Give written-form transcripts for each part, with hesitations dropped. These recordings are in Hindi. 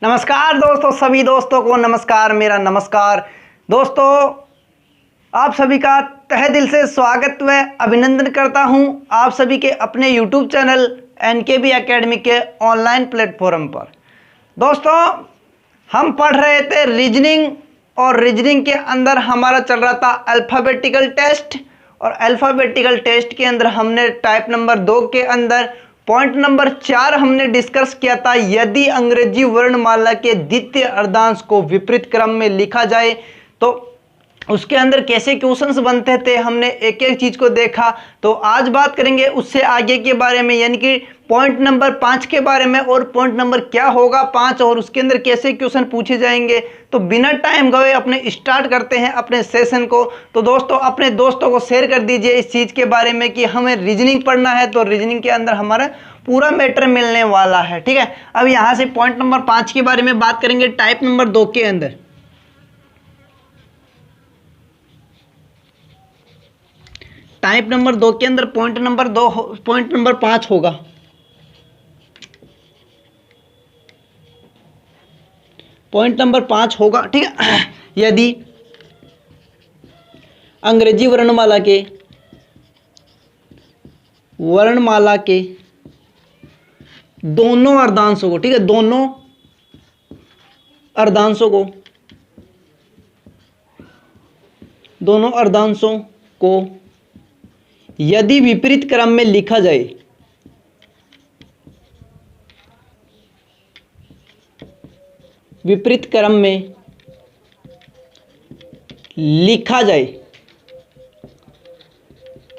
नमस्कार दोस्तों, सभी दोस्तों को नमस्कार। मेरा नमस्कार दोस्तों, आप सभी का तहे दिल से स्वागत व अभिनंदन करता हूं आप सभी के अपने YouTube चैनल NKB एकेडमी के ऑनलाइन प्लेटफॉर्म पर। दोस्तों, हम पढ़ रहे थे रीजनिंग और रीजनिंग के अंदर हमारा चल रहा था अल्फ़ाबेटिकल टेस्ट, और अल्फ़ाबेटिकल टेस्ट के अंदर हमने टाइप नंबर 2 के अंदर पॉइंट नंबर 4 हमने डिस्कस किया था। यदि अंग्रेजी वर्णमाला के द्वितीय अर्धांश को विपरीत क्रम में लिखा जाए तो उसके अंदर कैसे क्वेश्चंस बनते थे, हमने एक एक चीज को देखा। तो आज बात करेंगे उससे आगे के बारे में, यानी कि पॉइंट नंबर 5 के बारे में, और पॉइंट नंबर क्या होगा 5 और उसके अंदर कैसे क्वेश्चन पूछे जाएंगे। तो बिना टाइम गए अपने स्टार्ट करते हैं अपने सेशन को। तो दोस्तों, अपने दोस्तों को शेयर कर दीजिए इस चीज के बारे में कि हमें रीजनिंग पढ़ना है, तो रीजनिंग के अंदर हमारा पूरा मैटर मिलने वाला है। ठीक है, अब यहां से पॉइंट नंबर 5 के बारे में बात करेंगे टाइप नंबर 2 के अंदर। टाइप नंबर 2 के अंदर पॉइंट नंबर 5 होगा। पॉइंट नंबर 5 होगा, ठीक है। यदि अंग्रेजी वर्णमाला के दोनों अर्धांशों को, ठीक है, दोनों अर्धांशों को यदि विपरीत क्रम में लिखा जाए, विपरीत क्रम में लिखा जाए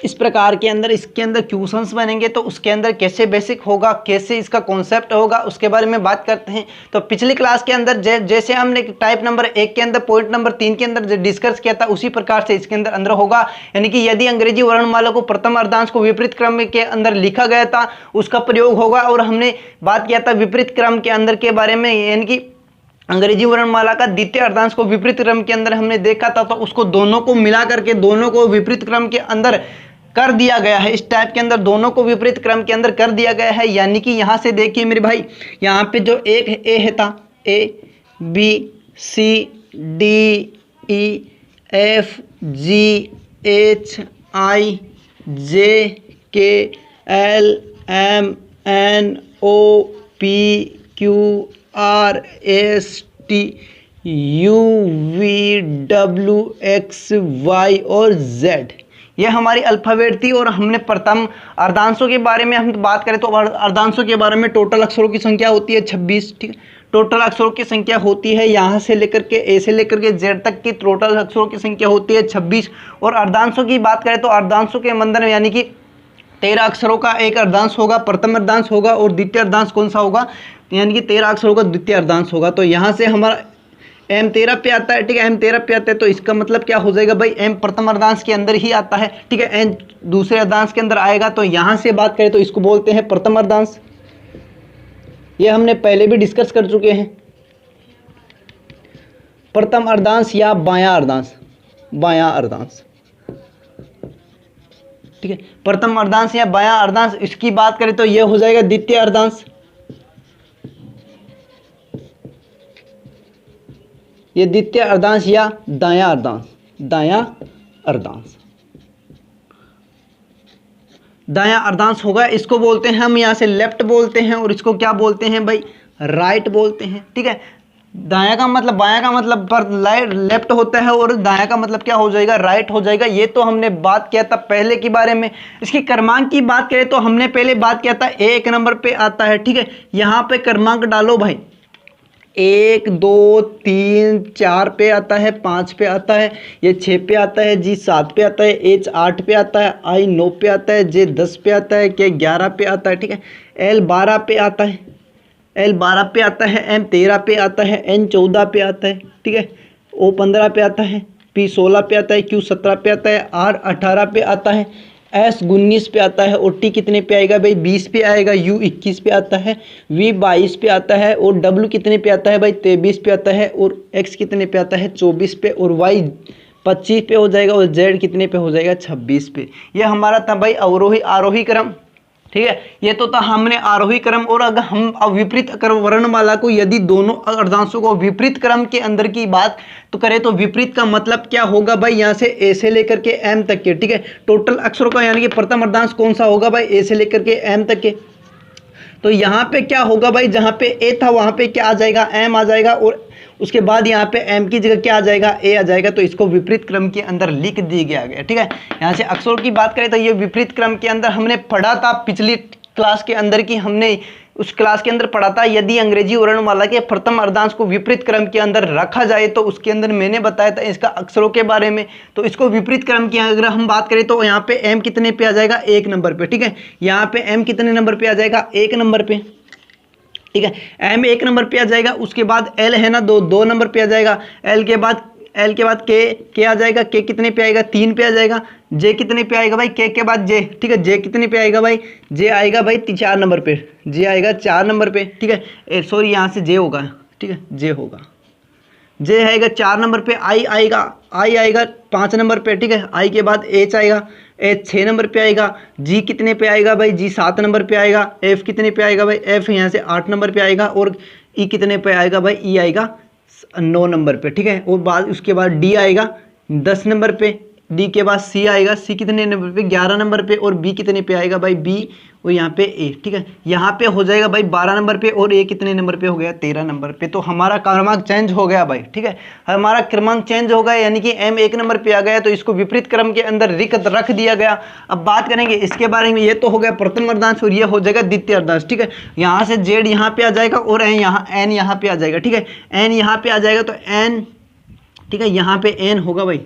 इस प्रकार के अंदर, इसके अंदर क्वेश्चंस बनेंगे। तो उसके अंदर कैसे बेसिक होगा, कैसे इसका कॉन्सेप्ट होगा, उसके बारे में बात करते हैं। तो पिछली क्लास के अंदर जैसे हमने टाइप नंबर 1 के अंदर पॉइंट नंबर 3 के अंदर डिस्कस किया था, उसी प्रकार से इसके अंदर होगा। यानी कि यदि अंग्रेजी वर्णमाला को प्रथम अर्धांश को विपरीत क्रम के अंदर लिखा गया था, उसका प्रयोग होगा। और हमने बात किया था विपरीत क्रम के अंदर के बारे में, यानी कि अंग्रेजी वर्णमाला का द्वितीय अर्धांश को विपरीत क्रम के अंदर हमने देखा था। तो उसको दोनों को मिला करके दोनों को विपरीत क्रम के अंदर कर दिया गया है। इस टाइप के अंदर दोनों को विपरीत क्रम के अंदर कर दिया गया है। यानी कि यहां से देखिए मेरे भाई, यहां पे जो एक ए है था, ABCDEFGHIJKLMNOPQRSTUVWXY और Z, ये हमारी अल्फाबेट थी। और हमने प्रथम अर्धांशों के बारे में हम बात करें तो अर्धांशों के बारे में टोटल अक्षरों की संख्या होती है 26। ठीक है, टोटल अक्षरों की संख्या होती है यहाँ से लेकर के ए से लेकर के जेड तक की टोटल अक्षरों की संख्या होती है 26। और अर्धांशों की बात करें तो अर्धांशों के अंदर यानी कि 13 अक्षरों का एक अर्धांश होगा, प्रथम अर्धांश होगा, और द्वितीय अर्धांश कौन सा होगा, यानी कि 13 अक्षरों का द्वितीय अर्धांश होगा। तो यहाँ से हमारा M13 पे आता है। ठीक है, M13 पे आता है, तो इसका मतलब क्या हो जाएगा भाई, M प्रथम अर्धांश के अंदर ही आता है। ठीक है, N दूसरे अर्धांश के अंदर आएगा। तो यहां से बात करें तो इसको बोलते हैं प्रथम अर्धांश। ये हमने पहले भी डिस्कस कर चुके हैं। प्रथम अर्धांश या बायां अर्धांश, ठीक है, प्रथम अर्धांश या बायां अर्धांश। इसकी बात करें तो यह हो जाएगा द्वितीय अर्धांश। ये द्वितीय अर्धांश या दायां अर्धांश, दायां अर्धांश होगा। इसको बोलते हैं हम यहाँ से लेफ्ट बोलते हैं, और इसको क्या बोलते हैं भाई, राइट बोलते हैं। ठीक है, दायां का मतलब, बायां का मतलब पर लेफ्ट होता है, और दायां का मतलब क्या हो जाएगा, राइट हो जाएगा। ये तो हमने बात किया था पहले के बारे में। इसकी क्रमांक की बात करें तो हमने पहले बात किया था 1 नंबर पे आता है। ठीक है, यहाँ पे क्रमांक डालो भाई, 1 2 3 4 पे आता है, 5 पे आता है, ये 6 पे आता है, जी 7 पे आता है, H 8 पे आता है, I 9 पे आता है, J 10 पे आता है, K 11 पे आता है। ठीक है, L 12 पे आता है, M 13 पे आता है, N 14 पे आता है। ठीक है, O 15 पे आता है, P 16 पे आता है, Q 17 पे आता है, R 18 पे आता है, S 19 पे आता है, और T कितने पे आएगा भाई, 20 पे आएगा, U 21 पे आता है, V 22 पे आता है, और W कितने पे आता है भाई, 23 पे आता है, और X कितने पे आता है, 24 पे, और Y 25 पे हो जाएगा, और Z कितने पे हो जाएगा, 26 पे। यह हमारा था भाई अवरोही आरोही क्रम। ठीक है। ये तो था हमने आरोही क्रम। और अगर हम अब विपरीत वर्णमाला को, यदि दोनों अर्धांशों को विपरीत क्रम के अंदर की बात तो करें तो विपरीत का मतलब क्या होगा भाई, यहाँ से ए से लेकर के एम तक के, ठीक है, टोटल अक्षरों का यानी कि प्रथम अर्धांश कौन सा होगा भाई, ए से लेकर के एम तक के। तो यहाँ पे क्या होगा भाई, जहाँ पे ए था वहाँ पे क्या आ जाएगा, एम आ जाएगा, और उसके बाद यहाँ पे एम की जगह क्या आ जाएगा, ए आ जाएगा। तो इसको विपरीत क्रम के अंदर लिख दिया गया, ठीक है। यहाँ से अक्षरों की बात करें तो ये विपरीत क्रम के अंदर हमने पढ़ा था पिछली क्लास के अंदर की, हमने उस क्लास के अंदर पढ़ा था यदि अंग्रेजी वर्णमाला के प्रथम अर्धांश को विपरीत क्रम के अंदर रखा जाए तो उसके अंदर मैंने बताया था इसका अक्षरों के बारे में। तो इसको विपरीत क्रम की अगर हम बात करें तो यहाँ पे एम कितने पे आ जाएगा, 1 नंबर पे, ठीक है। यहाँ पे एम कितने नंबर पे आ जाएगा, 1 नंबर पे, ठीक है। एम 1 नंबर पे आ जाएगा। उसके बाद एल है ना, 2 नंबर पे आ जाएगा। एल के बाद के आ जाएगा। के कितने पे आएगा, 3 पे आ जाएगा। जे कितने पे आएगा भाई, के बाद जे, ठीक है। जे कितने पे आएगा भाई, जे आएगा भाई 4 नंबर पे, जे आएगा 4 नंबर पे, ठीक है। सॉरी यहाँ से जे होगा, ठीक है, जे होगा, जे आएगा 4 नंबर पे। आई आएगा 5 नंबर पे, ठीक है। आई के बाद एच आएगा, एच 6 नंबर पे आएगा। जी कितने पे आएगा भाई, जी 7 नंबर पे आएगा। एफ कितने पे आएगा भाई, एफ यहाँ से 8 नंबर पे आएगा। और ई कितने पे आएगा भाई, ई आएगा 9 नंबर पे, ठीक है। और बाद उसके बाद डी आएगा 10 नंबर पे। डी के बाद सी आएगा, सी कितने नंबर पे, 11 नंबर पे। और बी कितने पे आएगा भाई, बी और यहाँ पे ए, ठीक है। यहाँ पे हो जाएगा भाई 12 नंबर पे। और ए कितने नंबर पे हो गया, 13 नंबर पे। तो हमारा क्रमांक चेंज हो गया भाई, ठीक है। हमारा क्रमांक चेंज हो गया यानी कि एम 1 नंबर पे आ गया, तो इसको विपरीत क्रम के अंदर रख दिया गया। अब बात करेंगे इसके बारे में। ये तो हो गया प्रथम अर्धांश और ये हो जाएगा द्वितीय अर्धांश, ठीक है। यहाँ से जेड यहाँ पे आ जाएगा और एन यहाँ पे आ जाएगा, ठीक है। एन यहाँ पे आ जाएगा तो एन, ठीक है, यहाँ पे एन होगा भाई,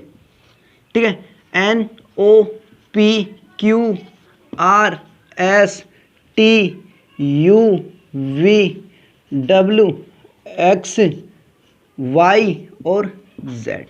ठीक है। N O P Q R S T U V W X Y और जेड,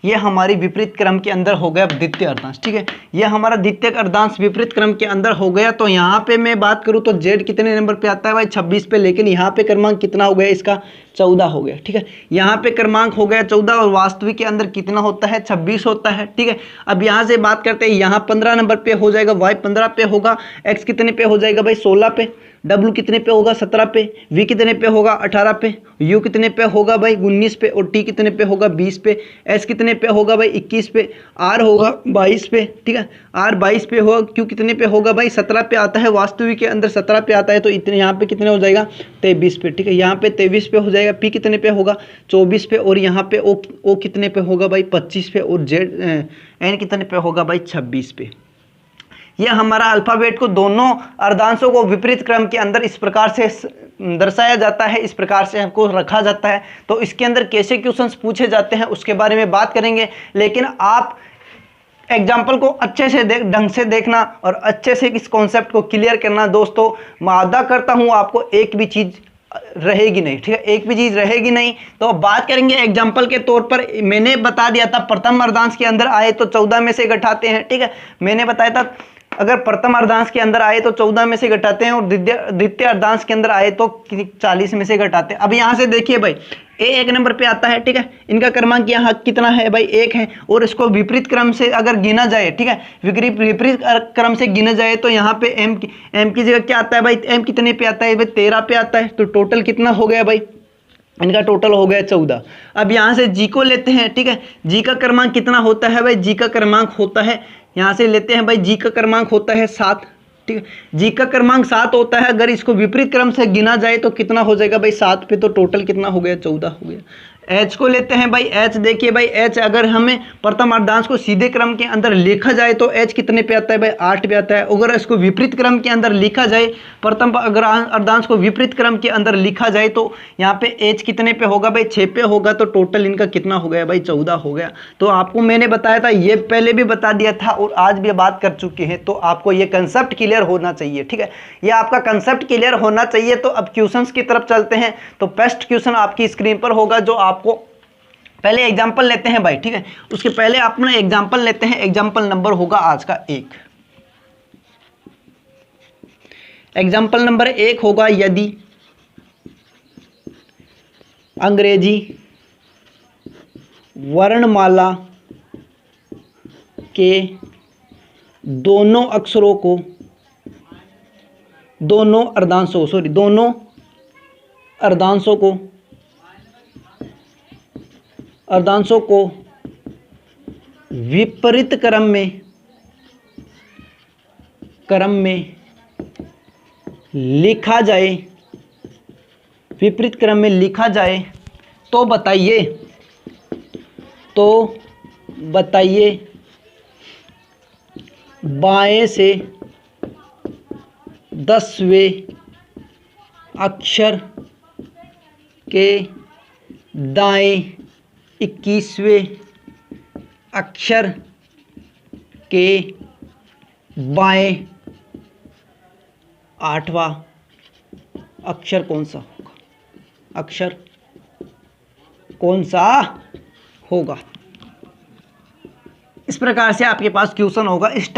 ये हमारी विपरीत क्रम के अंदर हो गया द्वितीय अर्धांश, ठीक है। ये हमारा द्वितीय अर्धांश विपरीत क्रम के अंदर हो गया। तो यहाँ पे मैं बात करूँ तो जेड कितने नंबर पे आता है भाई, 26 पे। लेकिन यहाँ पे क्रमांक कितना हो गया इसका, 14 हो गया, ठीक है। यहाँ पे क्रमांक हो गया 14 और वास्तविक के अंदर कितना होता है, 26 होता है, ठीक है। अब यहाँ से बात करते हैं, यहाँ 15 नंबर पे हो जाएगा, वाई 15 पे होगा, एक्स कितने पे हो जाएगा भाई, 16 पे, डब्ल्यू कितने पे होगा, 17 पे, वी कितने पे होगा, 18 पे, यू कितने पे होगा भाई, 19 पे, और टी कितने पे होगा, 20 पे, एस कितने पे होगा भाई, 21 पे, आर होगा 22 पे, ठीक है। आर 22 पे होगा, क्यू कितने पे होगा भाई, 17 पे आता है, वास्तविक के अंदर 17 पे आता है। तो इतने यहाँ पे कितने हो जाएगा, 23 पे, ठीक है। यहाँ पे 23 पे हो जाएगा। पी कितने पे होगा, 24 पे, और यहाँ पे ओ कितने पे होगा भाई, 25 पे, और जेड एन कितने पे होगा भाई, 26 पे। यह हमारा अल्फाबेट को, दोनों अर्धांशों को विपरीत क्रम के अंदर इस प्रकार से दर्शाया जाता है, इस प्रकार से हमको रखा जाता है। तो इसके अंदर कैसे क्वेश्चंस पूछे जाते हैं उसके बारे में बात करेंगे। लेकिन आप एग्जाम्पल को अच्छे से ढंग से देखना और अच्छे से इस कॉन्सेप्ट को क्लियर करना। दोस्तों वादा करता हूँ आपको एक भी चीज़ रहेगी नहीं, ठीक है, एक भी चीज़ रहेगी नहीं। तो बात करेंगे एग्जाम्पल के तौर पर। मैंने बता दिया था प्रथम अर्धांश के अंदर आए तो 14 में से घटाते हैं, ठीक है। मैंने बताया था अगर प्रथम अर्धांश के अंदर आए तो 14 में से घटाते हैं, और द्वितीय अर्धांश के अंदर आए तो 40 में से घटाते हैं। अब यहाँ से देखिए भाई, ए 1 नंबर पे आता है, ठीक है। इनका क्रमांक यहाँ कितना है भाई, 1 है। और इसको विपरीत क्रम से अगर गिना जाए, ठीक है, विपरीत क्रम से गिना जाए तो यहाँ पे एम की जगह क्या आता है भाई, एम कितने पे आता है भाई, 13 पे आता है। तो टोटल कितना हो गया भाई, इनका टोटल हो गया 14। अब यहाँ से जी को लेते हैं, ठीक है। जी का क्रमांक कितना होता है भाई, जी का क्रमांक होता है, यहाँ से लेते हैं भाई, जी का क्रमांक होता है 7, ठीक है। जी का क्रमांक 7 होता है। अगर इसको विपरीत क्रम से गिना जाए तो कितना हो जाएगा भाई, 7 पे। तो टोटल कितना हो गया, 14 हो गया। एच को लेते हैं भाई, एच देखिए भाई, एच अगर हमें प्रथम अर्धांश को सीधे क्रम के अंदर लिखा जाए तो एच कितने पे आता है भाई, 8 पे आता है। अगर इसको विपरीत क्रम के अंदर लिखा जाए, प्रथम अर्धांश को विपरीत क्रम के अंदर लिखा जाए तो यहाँ पे एच कितने पे होगा भाई, 6 पे होगा। तो टोटल इनका कितना हो गया भाई, 14 हो गया। तो आपको मैंने बताया था, ये पहले भी बता दिया था और आज भी बात कर चुके हैं। तो आपको ये कंसेप्ट क्लियर होना चाहिए, ठीक है। ये आपका कंसेप्ट क्लियर होना चाहिए। तो अब क्वेश्चंस की तरफ चलते हैं। तो फर्स्ट क्वेश्चन आपकी स्क्रीन पर होगा, जो आपको पहले एग्जाम्पल लेते हैं भाई, ठीक है। उसके पहले अपना एग्जाम्पल लेते हैं। एग्जाम्पल नंबर होगा आज का 1। एग्जाम्पल नंबर 1 होगा, यदि अंग्रेजी वर्णमाला के दोनों अक्षरों को दोनों अर्धांशों को विपरीत क्रम में लिखा जाए तो बताइए बाएं से 10वें अक्षर के दाएं 21वें अक्षर के बाएं 8वां अक्षर कौन सा होगा। इस प्रकार से आपके पास क्वेश्चन होगा। इस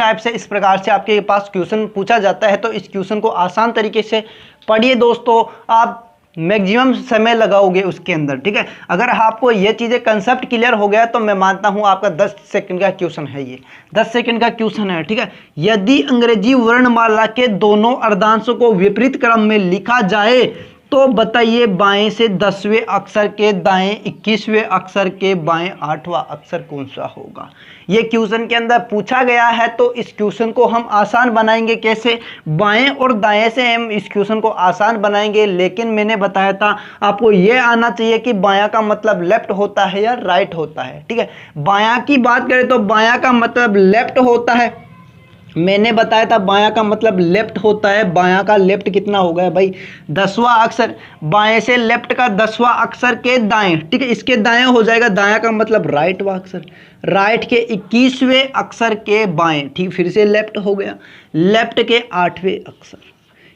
प्रकार से आपके पास क्वेश्चन पूछा जाता है। तो इस क्वेश्चन को आसान तरीके से पढ़िए दोस्तों, आप मैक्सिमम समय लगाओगे उसके अंदर, ठीक है। अगर आपको ये चीज़ें कंसेप्ट क्लियर हो गया तो मैं मानता हूँ आपका 10 सेकंड का क्वेश्चन है, ये 10 सेकंड का क्वेश्चन है, ठीक है। यदि अंग्रेजी वर्णमाला के दोनों अर्धांशों को विपरीत क्रम में लिखा जाए तो बताइए बाएं से 10वें अक्षर के दाएं 21वें अक्षर के बाएं 8वां अक्षर कौन सा होगा। ये क्वेश्चन के अंदर पूछा गया है। तो इस क्वेश्चन को हम आसान बनाएंगे कैसे, बाएं और दाएं से हम इस क्वेश्चन को आसान बनाएंगे। लेकिन मैंने बताया था आपको ये आना चाहिए कि बायां का मतलब लेफ्ट होता है या राइट होता है, ठीक है। बायां की बात करें तो बायां का मतलब लेफ्ट होता है। मैंने बताया था बायां का मतलब लेफ्ट होता है। बायां का लेफ्ट कितना हो गया भाई, 10वां अक्षर। बाएं से लेफ्ट का 10वां अक्षर के दाएं, ठीक है, इसके दाएं हो जाएगा। दायां का मतलब राइट वां अक्षर, राइट के 21वें अक्षर के बाएं, ठीक, फिर से लेफ्ट हो गया, लेफ्ट के 8वें अक्षर।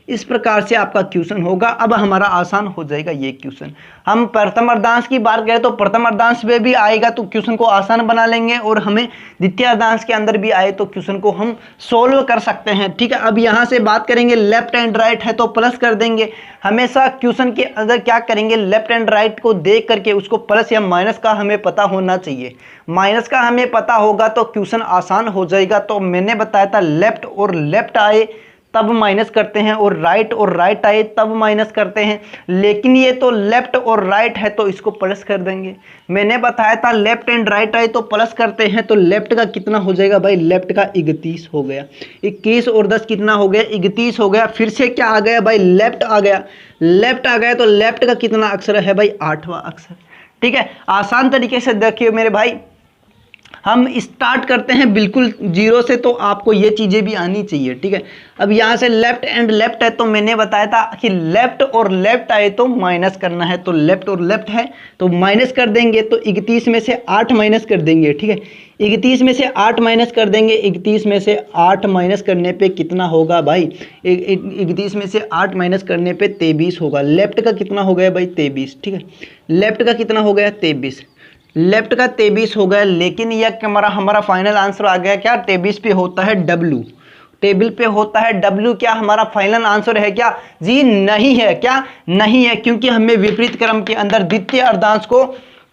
इस प्रकार से आपका क्वेश्चन होगा। अब हमारा आसान हो जाएगा ये क्वेश्चन। हम प्रथम अर्धांश की बात करें तो प्रथम अर्धांश में भी आएगा तो क्वेश्चन को आसान बना लेंगे, और हमें द्वितीय अर्धांश के अंदर भी आए तो क्वेश्चन को हम सोल्व कर सकते हैं, ठीक है। अब यहाँ से बात करेंगे लेफ्ट एंड राइट है तो प्लस कर देंगे। हमेशा क्वेश्चन के अंदर क्या करेंगे, लेफ्ट एंड राइट को देख करके उसको प्लस या माइनस का हमें पता होना चाहिए। माइनस का हमें पता होगा तो क्वेश्चन आसान हो जाएगा। तो मैंने बताया था लेफ्ट और लेफ्ट आए तब माइनस करते हैं, और राइट आए तब माइनस करते हैं। लेकिन ये तो लेफ्ट और राइट है तो इसको प्लस कर देंगे। मैंने बताया था लेफ्ट एंड राइट आए तो प्लस करते हैं। तो लेफ्ट का कितना हो जाएगा भाई, लेफ्ट का 31 हो गया। 21 और 10 कितना हो गया, 31 हो गया। फिर से क्या आ गया भाई, लेफ्ट आ गया। लेफ्ट आ गया तो लेफ्ट का कितना अक्षर है भाई, 8वां अक्षर, ठीक है। आसान तरीके से देखिए मेरे भाई, हम स्टार्ट करते हैं बिल्कुल जीरो से, तो आपको ये चीज़ें भी आनी चाहिए, ठीक है। अब यहाँ से लेफ्ट एंड लेफ्ट है तो मैंने बताया था कि लेफ्ट और लेफ्ट आए तो माइनस करना है। तो लेफ्ट और लेफ्ट है तो माइनस कर देंगे। तो 31 में से 8 माइनस कर देंगे, ठीक है। 31 में से 8 माइनस कर देंगे। 31 में से 8 माइनस करने पे कितना होगा भाई, 31 में से 8 माइनस करने पे 23 होगा। लेफ्ट का कितना हो गया भाई, 23, ठीक है। लेफ्ट का कितना हो गया, 23, लेफ्ट का 23 हो गया। लेकिन यह हमारा फाइनल आंसर आ गया क्या, 23 पे होता है W, टेबल पे होता है W। क्या हमारा फाइनल आंसर है क्या जी, नहीं है। क्या नहीं है, क्योंकि हमें विपरीत क्रम के अंदर द्वितीय अर्धांश को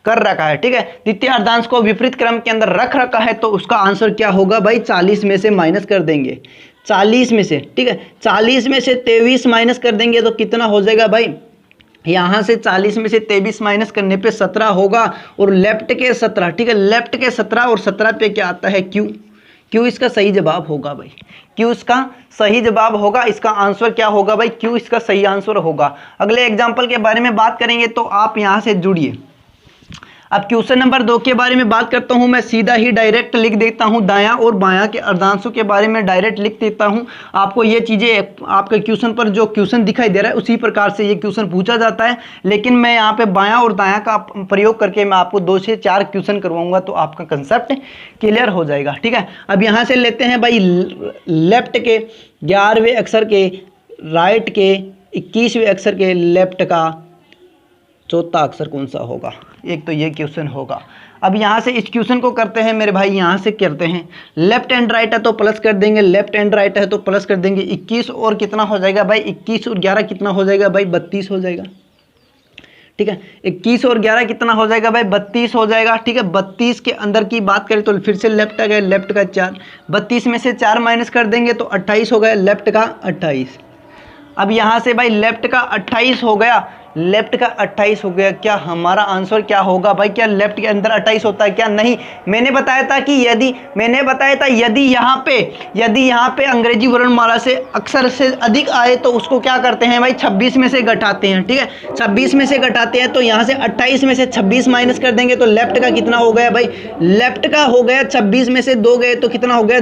कर रखा है, ठीक है। द्वितीय अर्धांश को विपरीत क्रम के अंदर रख रखा है। तो उसका आंसर क्या होगा भाई, 40 में से माइनस कर देंगे, 40 में से, ठीक है। 40 में से 23 माइनस कर देंगे तो कितना हो जाएगा भाई, यहाँ से 40 में से 23 माइनस करने पे 17 होगा, और लेफ्ट के 17, ठीक है। लेफ्ट के 17 और 17 पे क्या आता है, क्यू। क्यू इसका सही जवाब होगा भाई, क्यू इसका सही जवाब होगा। इसका आंसर क्या होगा भाई, क्यू इसका सही आंसर होगा। अगले एग्जाम्पल के बारे में बात करेंगे तो आप यहाँ से जुड़िए। अब क्वेश्चन नंबर 2 के बारे में बात करता हूं। मैं सीधा ही डायरेक्ट लिख देता हूं, दायां और बायां के अर्धांशों के बारे में डायरेक्ट लिख देता हूं। आपको ये चीज़ें आपके क्वेश्चन पर जो क्वेश्चन दिखाई दे रहा है उसी प्रकार से ये क्वेश्चन पूछा जाता है। लेकिन मैं यहाँ पे बायां और दायां का प्रयोग करके मैं आपको 2 से 4 क्वेश्चन करवाऊंगा तो आपका कंसेप्ट क्लियर हो जाएगा, ठीक है। अब यहाँ से लेते हैं भाई लेफ्ट के 11वें अक्षर के, राइट के 21वें अक्षर के, लेफ्ट का चौथा अक्षर कौन सा होगा। एक तो ये क्वेश्चन होगा। अब यहाँ से इस क्वेश्चन को करते हैं मेरे भाई, यहाँ से करते हैं। लेफ्ट एंड राइट है तो प्लस कर देंगे, लेफ्ट एंड राइट है तो प्लस कर देंगे। 21 और कितना हो जाएगा भाई, 21 और 11 कितना हो जाएगा भाई, 32 हो जाएगा, ठीक है। 21 और 11 कितना हो जाएगा भाई, 32 हो जाएगा, ठीक है। 32 के अंदर की बात करें तो फिर से लेफ्ट आ गया, लेफ्ट का 4, 32 में से 4 माइनस कर देंगे तो 28 हो गया, लेफ्ट का 28। अब यहाँ से भाई लेफ्ट का 28 हो गया, लेफ्ट का 28 हो गया। क्या हमारा आंसर क्या होगा भाई? क्या लेफ्ट के अंदर 28 होता है क्या? नहीं। मैंने बताया था यदि यहाँ पे अंग्रेजी वर्णमाला से अक्षर से अधिक आए तो उसको क्या करते हैं भाई? 26 में से घटाते हैं। ठीक है, 26 में से घटाते हैं तो यहाँ से 28 में से 26 माइनस कर देंगे तो लेफ्ट का कितना हो गया भाई? लेफ्ट का हो गया 26 में से 2 गए तो कितना हो गया?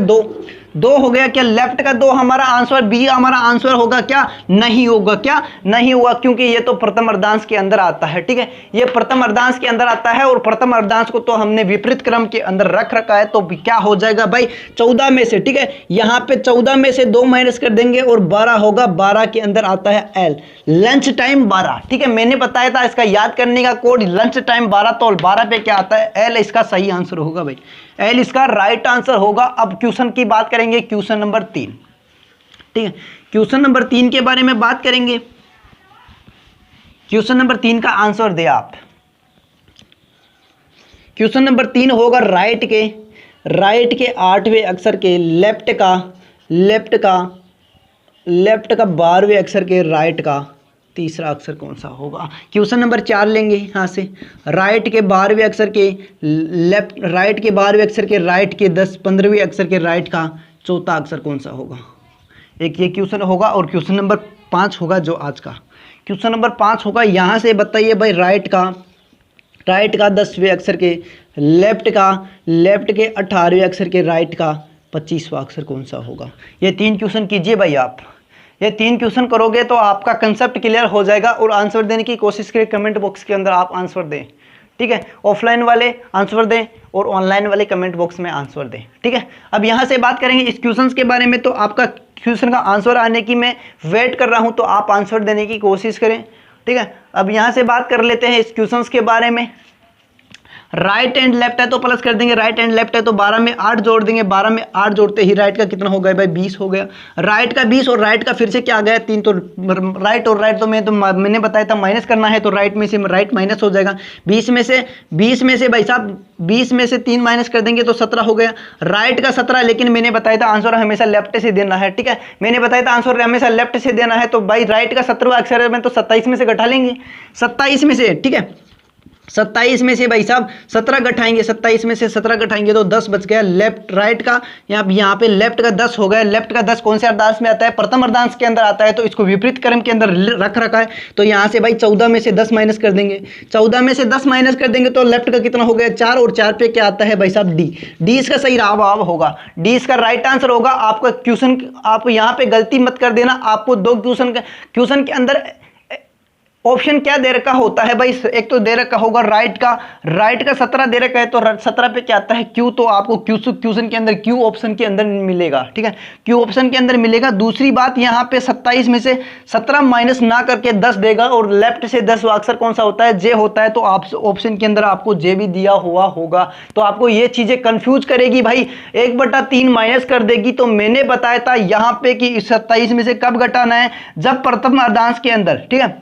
2 हो गया। क्या लेफ्ट का 2 हमारा आंसर, बी हमारा आंसर होगा क्या? नहीं होगा। क्या नहीं हुआ? क्योंकि ये तो प्रथम अर्धांश के अंदर आता है। ठीक है, ये प्रथम अर्धांश के अंदर आता है और प्रथम अर्धांश को तो हमने विपरीत क्रम के अंदर रख रखा है। तो क्या हो जाएगा भाई? 14 में से, ठीक है, यहाँ पे 14 में से 2 माइनस कर देंगे और 12 होगा। 12 के अंदर आता है एल, लंच टाइम 12। ठीक है, मैंने बताया था इसका याद करने का कोड लंच टाइम 12, तो 12 पे क्या आता है? एल इसका सही आंसर होगा भाई, एल इसका राइट आंसर होगा। अब क्वेश्चन की बात करेंगे, क्वेश्चन नंबर 3। ठीक है, क्वेश्चन नंबर 3 के बारे में बात करेंगे। क्वेश्चन नंबर 3 का आंसर दे आप। क्वेश्चन नंबर 3 होगा राइट के 8वें अक्षर के लेफ्ट का 12वें अक्षर के राइट का तीसरा अक्षर कौन सा होगा? क्वेश्चन नंबर 4 लेंगे यहाँ से। राइट के 12वें अक्षर के राइट के 12वें अक्षर के राइट के 15वें अक्षर के राइट का चौथा अक्षर कौन सा होगा? एक ये क्वेश्चन होगा और क्वेश्चन नंबर 5 होगा जो आज का। क्वेश्चन नंबर 5 होगा, यहाँ से बताइए भाई राइट का 10वें अक्षर के लेफ्ट के 18वें अक्षर के राइट का 25वां अक्षर कौन सा होगा? ये 3 क्वेश्चन कीजिए भाई आप। ये 3 क्वेश्चन करोगे तो आपका कंसेप्ट क्लियर हो जाएगा और आंसर देने की कोशिश करें। कमेंट बॉक्स के अंदर आप आंसर दें। ठीक है, ऑफलाइन वाले आंसर दें और ऑनलाइन वाले कमेंट बॉक्स में आंसर दें। ठीक है, अब यहाँ से बात करेंगे इस क्वेश्चन के बारे में। तो आपका क्वेश्चन का आंसर आने की मैं वेट कर रहा हूँ, तो आप आंसर देने की कोशिश करें। ठीक है, अब यहाँ से बात कर लेते हैं इस क्वेश्चन के बारे में। राइट एंड लेफ्ट है तो प्लस कर देंगे, राइट एंड लेफ्ट है तो 12 में 8 जोड़ देंगे। 12 में 8 जोड़ते ही राइट का कितना हो गया भाई? 20 हो गया। राइट का 20 और राइट का फिर से क्या आ गया? 3। तो राइट और राइट तो मैंने बताया था माइनस करना है, तो राइट में से राइट माइनस हो जाएगा। 20 में से भाई साहब 20 में से 3 माइनस कर देंगे तो 17 हो गया। राइट का 17, लेकिन मैंने बताया था आंसर हमेशा लेफ्ट से देना है। ठीक है, मैंने बताया था आंसर हमेशा लेफ्ट से देना है। तो भाई राइट का 17वां अक्षर में तो 27 में से घटा लेंगे, 27 में से। ठीक है, 27 में से भाई साहब 17 घटाएंगे, 27 में से 17 घटाएंगे तो 10 बच गया। लेफ्ट राइट का यहाँ पे लेफ्ट का 10 हो गया। लेफ्ट का 10 कौन से अर्धांश में आता है? प्रथम अर्धांश के अंदर आता है, तो इसको विपरीत क्रम के अंदर रख रखा है। तो यहाँ से भाई 14 में से 10 माइनस कर देंगे। 14 में से 10 माइनस कर देंगे तो लेफ्ट का कितना हो गया? 4, और 4 पे क्या आता है भाई साहब? डी इसका सही जवाब होगा, डी इसका राइट आंसर होगा। आपका क्वेश्चन आप यहाँ पे गलती मत कर देना। आपको 2 क्वेश्चन के अंदर ऑप्शन क्या दे रखा होता है भाई? एक तो दे रखा होगा राइट का 17 दे रखा है, तो 17 पे क्या आता है? क्यू। तो आपको क्वेश्चन के अंदर क्यू ऑप्शन के अंदर मिलेगा। ठीक है, क्यू ऑप्शन के अंदर मिलेगा। दूसरी बात, यहाँ पे 27 में से 17 माइनस ना करके 10 देगा और लेफ्ट से 10 अक्षर कौन सा होता है? जे होता है। तो आप ऑप्शन के अंदर आपको जे भी दिया हुआ होगा, तो आपको ये चीजें कंफ्यूज करेगी भाई। 1/3 माइनस कर देगी। तो मैंने बताया था यहाँ पे कि 27 में से कब घटाना है? जब प्रथम अर्धांश के अंदर, ठीक है,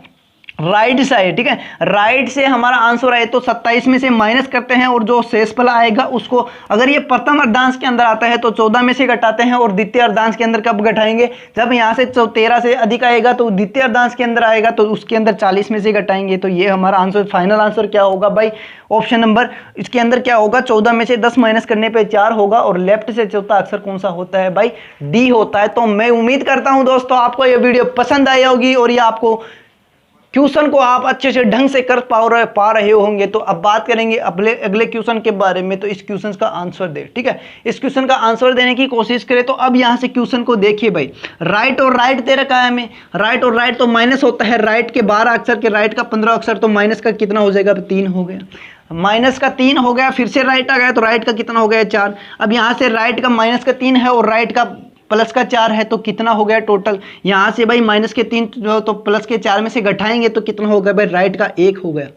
राइट साइड, ठीक है, राइट से हमारा आंसर आए तो 27 में से माइनस करते हैं और जो शेषफल आएगा उसको, अगर ये प्रथम अर्धांश के अंदर आता है तो 14 में से घटाते हैं। और द्वितीय अर्धांश के अंदर कब घटाएंगे? जब यहाँ से 13 से अधिक आएगा तो द्वितीय अर्धांश के अंदर आएगा तो उसके अंदर 40 में से घटाएंगे। तो ये हमारा आंसर, फाइनल आंसर क्या होगा भाई? ऑप्शन नंबर इसके अंदर क्या होगा? 14 में से 10 माइनस करने पे 4 होगा और लेफ्ट से चौथा अक्षर कौन सा होता है भाई? डी होता है। तो मैं उम्मीद करता हूं दोस्तों आपको ये वीडियो पसंद आई होगी और ये आपको क्वेश्चन को आप अच्छे से ढंग से कर पा रहे होंगे। तो अब बात करेंगे अगले क्वेश्चन के बारे में। तो इस क्वेश्चन का आंसर दे, ठीक है, इस क्वेश्चन का आंसर देने की कोशिश करें। तो अब यहाँ से क्वेश्चन को देखिए भाई, राइट और राइट दे रखा है हमें। राइट और राइट तो माइनस होता है, राइट के 12 अक्षर के राइट का 15 अक्षर, तो माइनस का कितना हो जाएगा? 3 हो गया। माइनस का 3 हो गया, फिर से राइट आ गया तो राइट का कितना हो गया? 4। अब यहाँ से राइट का माइनस का 3 है और राइट का प्लस का 4 है, तो कितना हो गया टोटल? यहाँ से भाई माइनस के 3 तो प्लस के 4 में से घटाएंगे तो कितना हो गया भाई? राइट का 1 हो गया।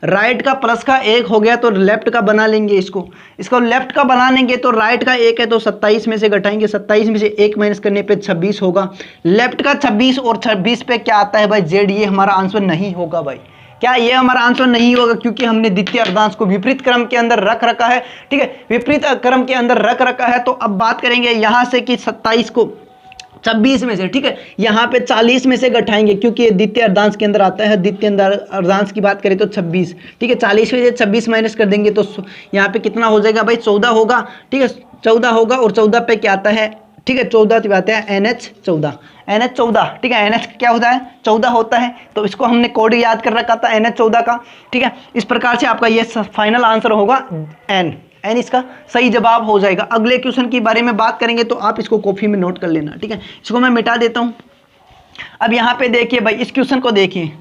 राइट का प्लस का 1 हो गया तो लेफ्ट का बना लेंगे। इसको लेफ्ट का बना लेंगे तो राइट का 1 है तो 27 में से घटाएंगे। 27 में से 1 माइनस करने पे 26 होगा। लेफ्ट का 26 और 26 पे क्या आता है भाई? जेड। ये हमारा आंसर नहीं होगा भाई। क्या ये हमारा आंसर नहीं होगा? क्योंकि हमने द्वितीय अर्धांश को विपरीत क्रम के अंदर रख रखा है। ठीक है, विपरीत क्रम के अंदर रख रखा है। तो अब बात करेंगे यहाँ से कि 27 को 26 में से, ठीक है। यहाँ पे 40 में से घटाएंगे क्योंकि ये द्वितीय अर्धांश के अंदर आता है। द्वितीय अर्धांश की बात करें तो 26, ठीक है। 40 में से 26 माइनस कर देंगे तो यहाँ पे कितना हो जाएगा भाई, 14 होगा, ठीक है। 14 होगा और 14 पे क्या आता है, ठीक है, 14 आता है NH14, NH14, ठीक है। NH क्या होता है, 14 होता है, तो इसको हमने कोड याद कर रखा था NH14 का, ठीक है। इस प्रकार से आपका ये फाइनल आंसर होगा N इसका सही जवाब हो जाएगा। अगले क्वेश्चन के बारे में बात करेंगे तो आप इसको कॉपी में नोट कर लेना, ठीक है। इसको मैं मिटा देता हूं। अब यहाँ पे देखिए भाई, इस क्वेश्चन को देखिए,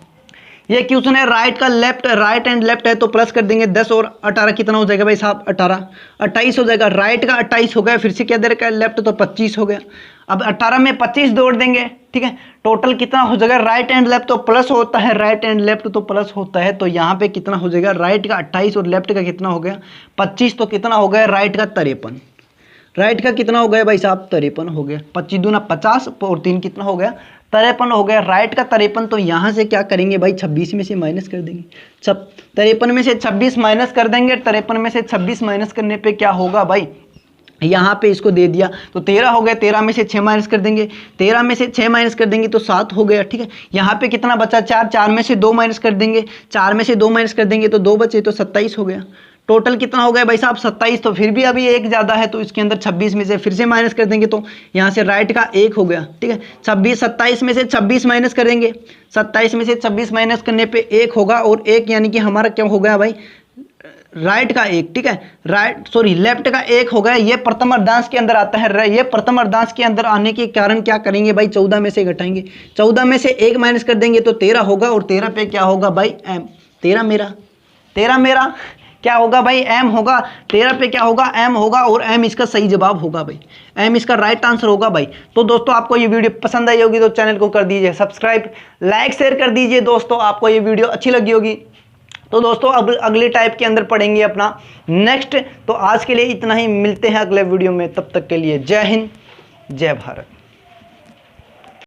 ये क्वेश्चन है राइट का लेफ्ट, राइट एंड लेफ्ट है तो प्लस कर देंगे 10 और 18 कितना हो जाएगा भाई साहब, 18 28 हो जाएगा। राइट का 28 हो गया, फिर से क्या दे रखा है लेफ्ट, तो 25 हो गया। अब 18 में 25 जोड़ देंगे, ठीक है, टोटल कितना हो जाएगा, राइट एंड लेफ्ट तो प्लस होता है, राइट एंड लेफ्ट तो प्लस होता है, तो यहाँ पे कितना हो जाएगा, राइट का 28 और लेफ्ट का कितना हो गया 25, तो कितना हो गया राइट का 53, राइट का कितना हो गया भाई साहब 53 हो गया। 25 दूना 50 और 3 कितना हो गया 53 हो गया, राइट का 53। तो यहाँ से क्या करेंगे भाई, 26 में से माइनस कर देंगे, 53 में से 26 माइनस कर देंगे। 53 में से 26 माइनस करने पे क्या होगा भाई, यहाँ पे इसको दे दिया तो 13 हो गया। 13 में से 6 माइनस कर देंगे, 13 में से 6 माइनस कर देंगे तो 7 हो गया, ठीक है। यहाँ पे कितना बचा 4, 4 में से 2 माइनस कर देंगे, 4 में से 2 माइनस कर देंगे तो 2 बचे, तो 27 हो गया। टोटल कितना हो गया भाई साहब 27, तो फिर भी अभी एक ज़्यादा है तो इसके अंदर 26 में से फिर से माइनस कर देंगे तो यहाँ से राइट का 1 हो गया, ठीक है। 27 में से 26 माइनस करेंगे, 27 में से 26 माइनस करने पे 1 होगा और 1 यानी कि हमारा क्या हो गया भाई, राइट का 1, ठीक है, लेफ्ट का 1 हो गया। ये प्रथम अर्धांश के अंदर आता है, ये प्रथम अर्धांश के अंदर आने के कारण क्या करेंगे भाई, 14 में से घटाएंगे, 14 में से 1 माइनस कर देंगे तो 13 होगा और 13 पे क्या होगा भाई M, 13 मेरा क्या होगा भाई M होगा। 13 पे क्या होगा M होगा और M इसका सही जवाब होगा भाई, M इसका राइट आंसर होगा भाई। तो दोस्तों आपको ये वीडियो पसंद आई होगी तो चैनल को कर दीजिए सब्सक्राइब, लाइक शेयर कर दीजिए। दोस्तों आपको ये वीडियो अच्छी लगी होगी तो दोस्तों अब अगले टाइप के अंदर पढ़ेंगे अपना नेक्स्ट। तो आज के लिए इतना ही, मिलते हैं अगले वीडियो में, तब तक के लिए जय हिंद जय भारत।